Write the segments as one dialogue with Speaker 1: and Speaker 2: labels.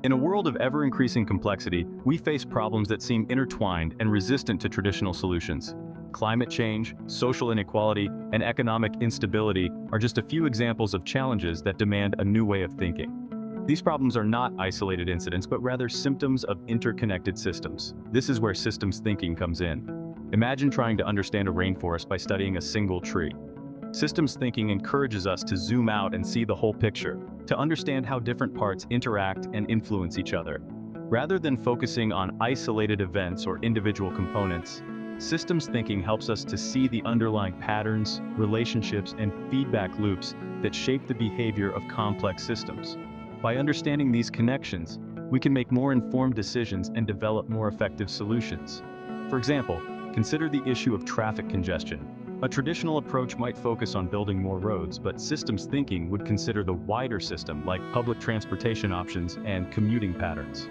Speaker 1: In a world of ever-increasing complexity, we face problems that seem intertwined and resistant to traditional solutions. Climate change, social inequality, and economic instability are just a few examples of challenges that demand a new way of thinking. These problems are not isolated incidents, but rather symptoms of interconnected systems. This is where systems thinking comes in. Imagine trying to understand a rainforest by studying a single tree. Systems thinking encourages us to zoom out and see the whole picture, to understand how different parts interact and influence each other. Rather than focusing on isolated events or individual components, systems thinking helps us to see the underlying patterns, relationships, and feedback loops that shape the behavior of complex systems. By understanding these connections, we can make more informed decisions and develop more effective solutions. For example, consider the issue of traffic congestion. A traditional approach might focus on building more roads, but systems thinking would consider the wider system, like public transportation options and commuting patterns.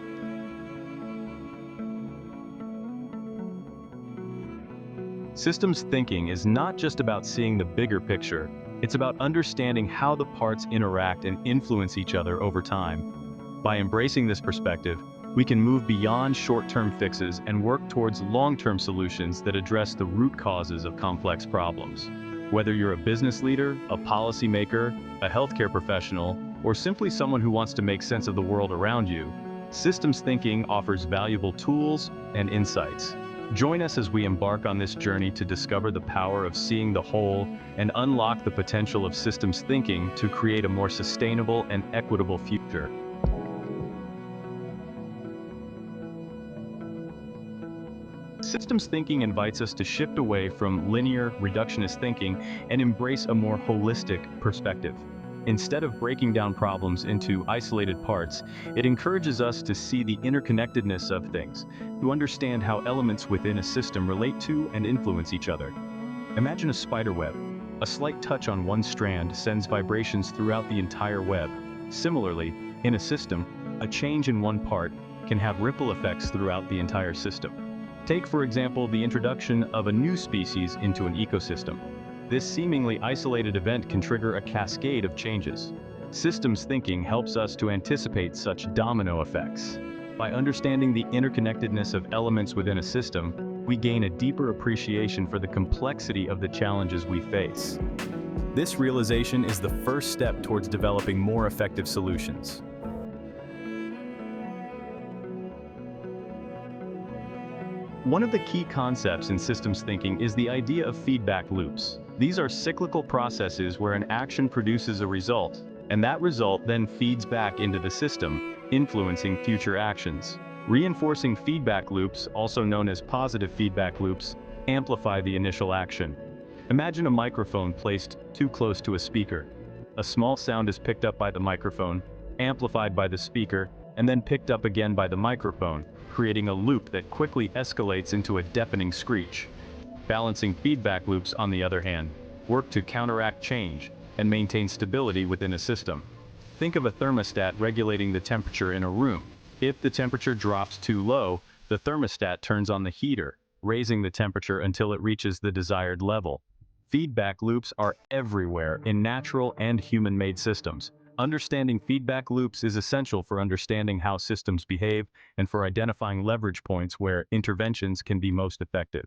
Speaker 1: Systems thinking is not just about seeing the bigger picture, it's about understanding how the parts interact and influence each other over time. By embracing this perspective, we can move beyond short-term fixes and work towards long-term solutions that address the root causes of complex problems. Whether you're a business leader, a policymaker, a healthcare professional, or simply someone who wants to make sense of the world around you, systems thinking offers valuable tools and insights. Join us as we embark on this journey to discover the power of seeing the whole and unlock the potential of systems thinking to create a more sustainable and equitable future. Systems thinking invites us to shift away from linear, reductionist thinking and embrace a more holistic perspective. Instead of breaking down problems into isolated parts, it encourages us to see the interconnectedness of things, to understand how elements within a system relate to and influence each other. Imagine a spider web. A slight touch on one strand sends vibrations throughout the entire web. Similarly, in a system, a change in one part can have ripple effects throughout the entire system. Take, for example, the introduction of a new species into an ecosystem. This seemingly isolated event can trigger a cascade of changes. Systems thinking helps us to anticipate such domino effects. By understanding the interconnectedness of elements within a system, we gain a deeper appreciation for the complexity of the challenges we face. This realization is the first step towards developing more effective solutions. One of the key concepts in systems thinking is the idea of feedback loops. These are cyclical processes where an action produces a result, and that result then feeds back into the system, influencing future actions. Reinforcing feedback loops, also known as positive feedback loops, amplify the initial action. Imagine a microphone placed too close to a speaker. A small sound is picked up by the microphone, amplified by the speaker, and then picked up again by the microphone, creating a loop that quickly escalates into a deafening screech. Balancing feedback loops, on the other hand, work to counteract change and maintain stability within a system. Think of a thermostat regulating the temperature in a room. If the temperature drops too low, the thermostat turns on the heater, raising the temperature until it reaches the desired level. Feedback loops are everywhere in natural and human-made systems. Understanding feedback loops is essential for understanding how systems behave and for identifying leverage points where interventions can be most effective.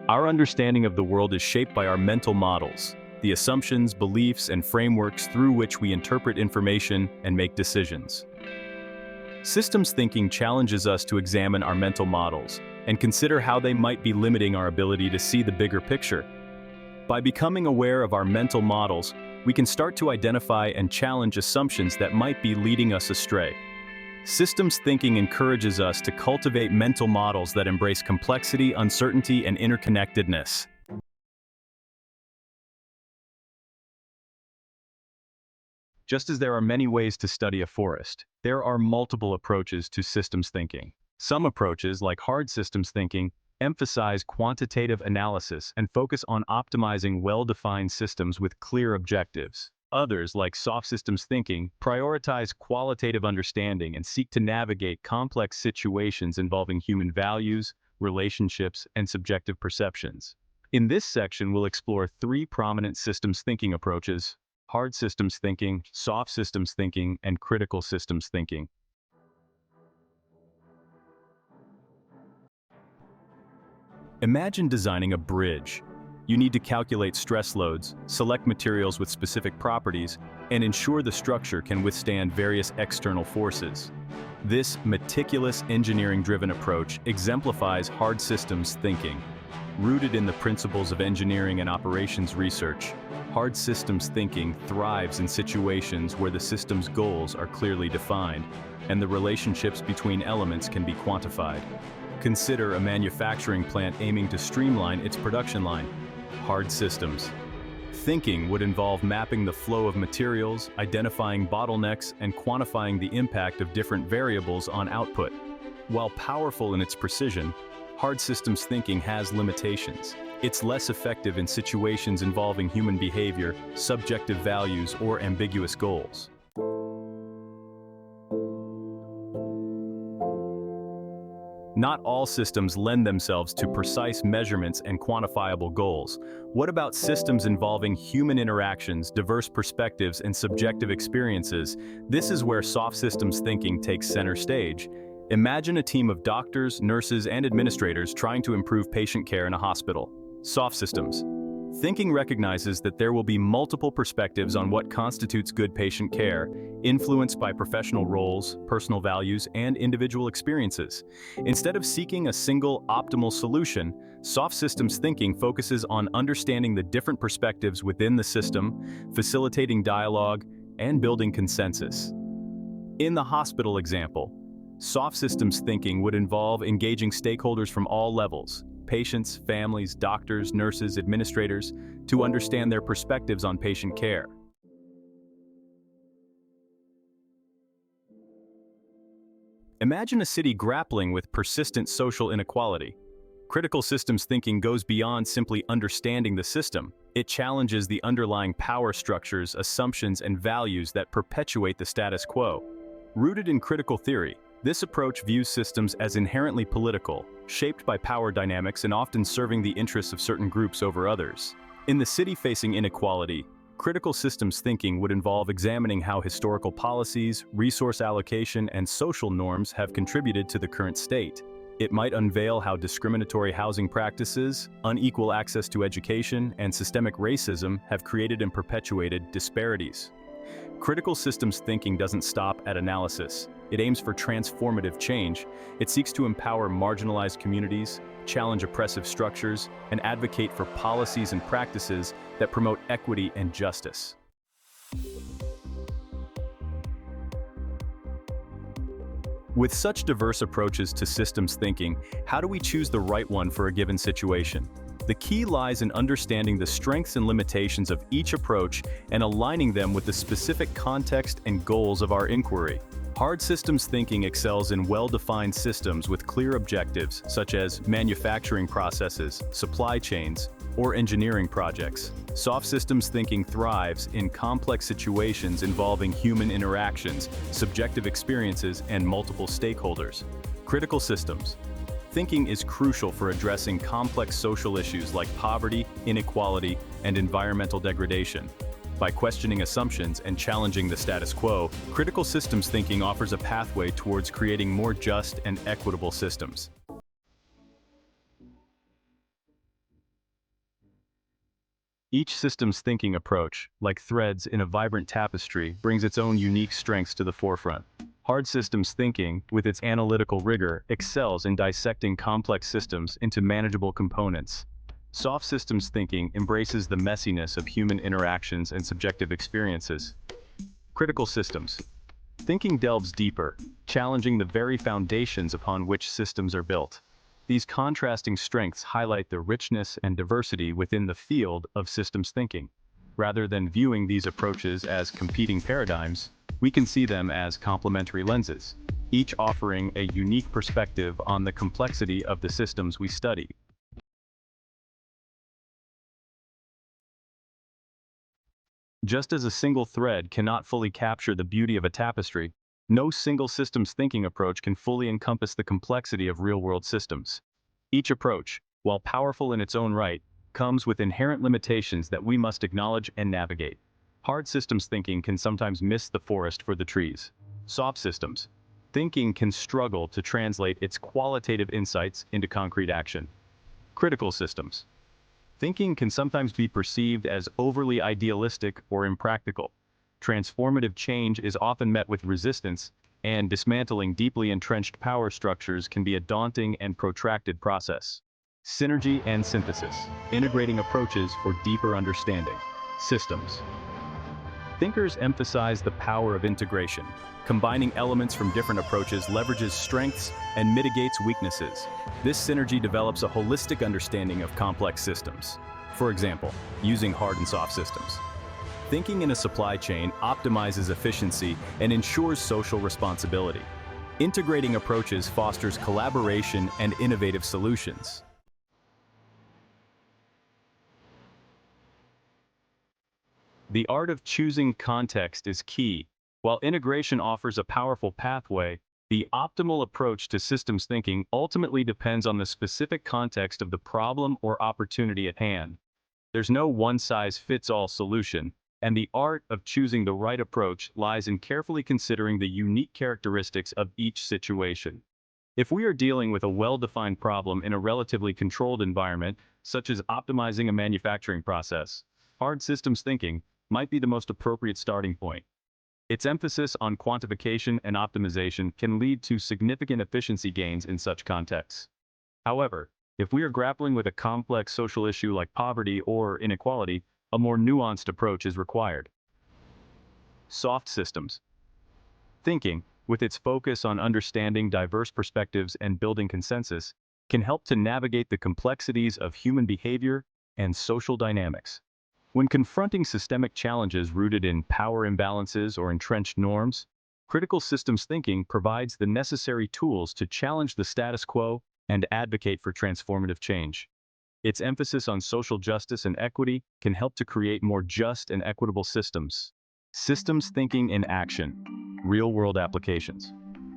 Speaker 1: Our understanding of the world is shaped by our mental models, the assumptions, beliefs, and frameworks through which we interpret information and make decisions. Systems thinking challenges us to examine our mental models and consider how they might be limiting our ability to see the bigger picture. By becoming aware of our mental models, we can start to identify and challenge assumptions that might be leading us astray. Systems thinking encourages us to cultivate mental models that embrace complexity, uncertainty, and interconnectedness. Just as there are many ways to study a forest, there are multiple approaches to systems thinking. Some approaches, like hard systems thinking, emphasize quantitative analysis and focus on optimizing well-defined systems with clear objectives. Others, like soft systems thinking, prioritize qualitative understanding and seek to navigate complex situations involving human values, relationships, and subjective perceptions. In this section, we'll explore three prominent systems thinking approaches. hard systems thinking, soft systems thinking, and critical systems thinking. Imagine designing a bridge. You need to calculate stress loads, select materials with specific properties, and ensure the structure can withstand various external forces. This meticulous engineering-driven approach exemplifies hard systems thinking. Rooted in the principles of engineering and operations research, hard systems thinking thrives in situations where the system's goals are clearly defined, and the relationships between elements can be quantified. Consider a manufacturing plant aiming to streamline its production line. Hard systems thinking would involve mapping the flow of materials, identifying bottlenecks, and quantifying the impact of different variables on output. While powerful in its precision, hard systems thinking has limitations. It's less effective in situations involving human behavior, subjective values, or ambiguous goals. Not all systems lend themselves to precise measurements and quantifiable goals. What about systems involving human interactions, diverse perspectives, and subjective experiences? This is where soft systems thinking takes center stage. Imagine a team of doctors, nurses, and administrators trying to improve patient care in a hospital. Soft systems thinking recognizes that there will be multiple perspectives on what constitutes good patient care, influenced by professional roles, personal values, and individual experiences. Instead of seeking a single optimal solution, soft systems thinking focuses on understanding the different perspectives within the system, facilitating dialogue, and building consensus. In the hospital example, soft systems thinking would involve engaging stakeholders from all levels, patients, families, doctors, nurses, administrators, to understand their perspectives on patient care. Imagine a city grappling with persistent social inequality. Critical systems thinking goes beyond simply understanding the system. It challenges the underlying power structures, assumptions, and values that perpetuate the status quo. Rooted in critical theory, this approach views systems as inherently political, shaped by power dynamics and often serving the interests of certain groups over others. In the city facing inequality, critical systems thinking would involve examining how historical policies, resource allocation, and social norms have contributed to the current state. It might unveil how discriminatory housing practices, unequal access to education, and systemic racism have created and perpetuated disparities. Critical systems thinking doesn't stop at analysis. It aims for transformative change. It seeks to empower marginalized communities, challenge oppressive structures, and advocate for policies and practices that promote equity and justice. With such diverse approaches to systems thinking, how do we choose the right one for a given situation? The key lies in understanding the strengths and limitations of each approach and aligning them with the specific context and goals of our inquiry. Hard systems thinking excels in well-defined systems with clear objectives, such as manufacturing processes, supply chains, or engineering projects. Soft systems thinking thrives in complex situations involving human interactions, subjective experiences, and multiple stakeholders. Critical systems thinking is crucial for addressing complex social issues like poverty, inequality, and environmental degradation. By questioning assumptions and challenging the status quo, critical systems thinking offers a pathway towards creating more just and equitable systems. Each systems thinking approach, like threads in a vibrant tapestry, brings its own unique strengths to the forefront. Hard systems thinking, with its analytical rigor, excels in dissecting complex systems into manageable components. Soft systems thinking embraces the messiness of human interactions and subjective experiences. Critical systems thinking delves deeper, challenging the very foundations upon which systems are built. These contrasting strengths highlight the richness and diversity within the field of systems thinking. Rather than viewing these approaches as competing paradigms, we can see them as complementary lenses, each offering a unique perspective on the complexity of the systems we study. Just as a single thread cannot fully capture the beauty of a tapestry, no single systems thinking approach can fully encompass the complexity of real-world systems. Each approach, while powerful in its own right, comes with inherent limitations that we must acknowledge and navigate. Hard systems thinking can sometimes miss the forest for the trees. Soft systems thinking can struggle to translate its qualitative insights into concrete action. Critical systems thinking can sometimes be perceived as overly idealistic or impractical. Transformative change is often met with resistance, and dismantling deeply entrenched power structures can be a daunting and protracted process. Synergy and synthesis, integrating approaches for deeper understanding. Systems thinkers emphasize the power of integration. Combining elements from different approaches leverages strengths and mitigates weaknesses. This synergy develops a holistic understanding of complex systems. For example, using hard and soft systems. Thinking in a supply chain optimizes efficiency and ensures social responsibility. Integrating approaches fosters collaboration and innovative solutions. The art of choosing context is key. While integration offers a powerful pathway, the optimal approach to systems thinking ultimately depends on the specific context of the problem or opportunity at hand. There's no one-size-fits-all solution, and the art of choosing the right approach lies in carefully considering the unique characteristics of each situation. If we are dealing with a well-defined problem in a relatively controlled environment, such as optimizing a manufacturing process, hard systems thinking might be the most appropriate starting point. Its emphasis on quantification and optimization can lead to significant efficiency gains in such contexts. However, if we are grappling with a complex social issue like poverty or inequality, a more nuanced approach is required. Soft systems thinking, with its focus on understanding diverse perspectives and building consensus, can help to navigate the complexities of human behavior and social dynamics. When confronting systemic challenges rooted in power imbalances or entrenched norms, critical systems thinking provides the necessary tools to challenge the status quo and advocate for transformative change. Its emphasis on social justice and equity can help to create more just and equitable systems. Systems thinking in action, real-world applications.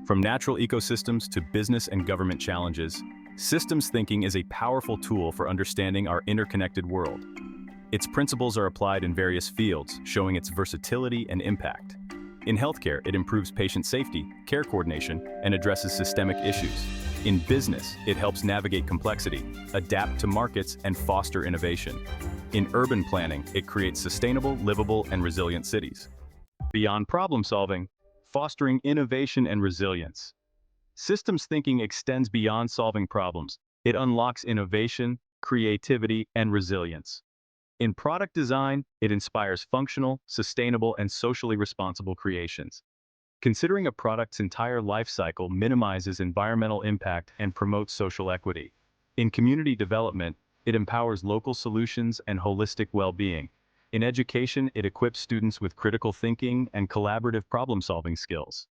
Speaker 1: From natural ecosystems to business and government challenges, systems thinking is a powerful tool for understanding our interconnected world. Its principles are applied in various fields, showing its versatility and impact. In healthcare, it improves patient safety, care coordination, and addresses systemic issues. In business, it helps navigate complexity, adapt to markets, and foster innovation. In urban planning, it creates sustainable, livable, and resilient cities. Beyond problem solving, fostering innovation and resilience. Systems thinking extends beyond solving problems. It unlocks innovation, creativity, and resilience. In product design, it inspires functional, sustainable, and socially responsible creations. Considering a product's entire life cycle minimizes environmental impact and promotes social equity. In community development, it empowers local solutions and holistic well-being. In education, it equips students with critical thinking and collaborative problem-solving skills.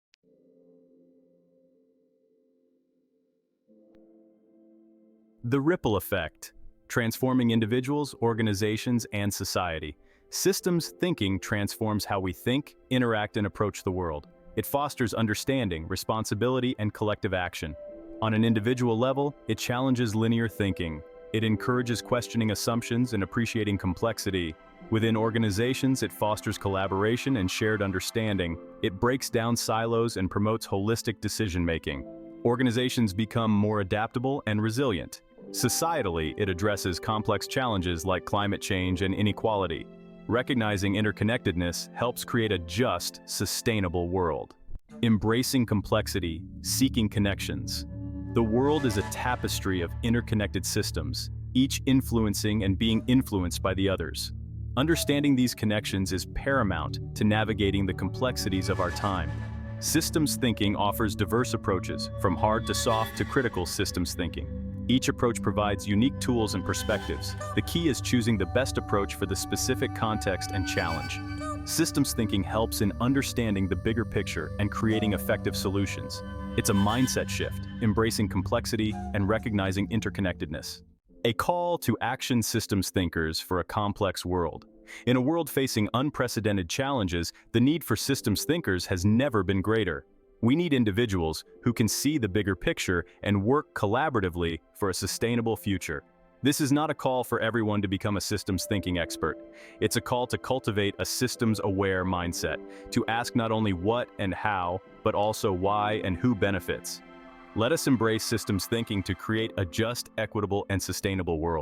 Speaker 1: The ripple effect. Transforming individuals, organizations, and society. Systems thinking transforms how we think, interact, and approach the world. It fosters understanding, responsibility, and collective action. On an individual level, it challenges linear thinking. It encourages questioning assumptions and appreciating complexity. Within organizations, it fosters collaboration and shared understanding. It breaks down silos and promotes holistic decision-making. Organizations become more adaptable and resilient. Societally, it addresses complex challenges like climate change and inequality. Recognizing interconnectedness helps create a just, sustainable world. Embracing complexity, seeking connections. The world is a tapestry of interconnected systems, each influencing and being influenced by the others. Understanding these connections is paramount to navigating the complexities of our time. Systems thinking offers diverse approaches, from hard to soft to critical systems thinking. Each approach provides unique tools and perspectives. The key is choosing the best approach for the specific context and challenge. Systems thinking helps in understanding the bigger picture and creating effective solutions. It's a mindset shift, embracing complexity and recognizing interconnectedness. A call to action systems thinkers for a complex world. In a world facing unprecedented challenges, the need for systems thinkers has never been greater. We need individuals who can see the bigger picture and work collaboratively for a sustainable future. This is not a call for everyone to become a systems thinking expert. It's a call to cultivate a systems-aware mindset, to ask not only what and how, but also why and who benefits. Let us embrace systems thinking to create a just, equitable, and sustainable world.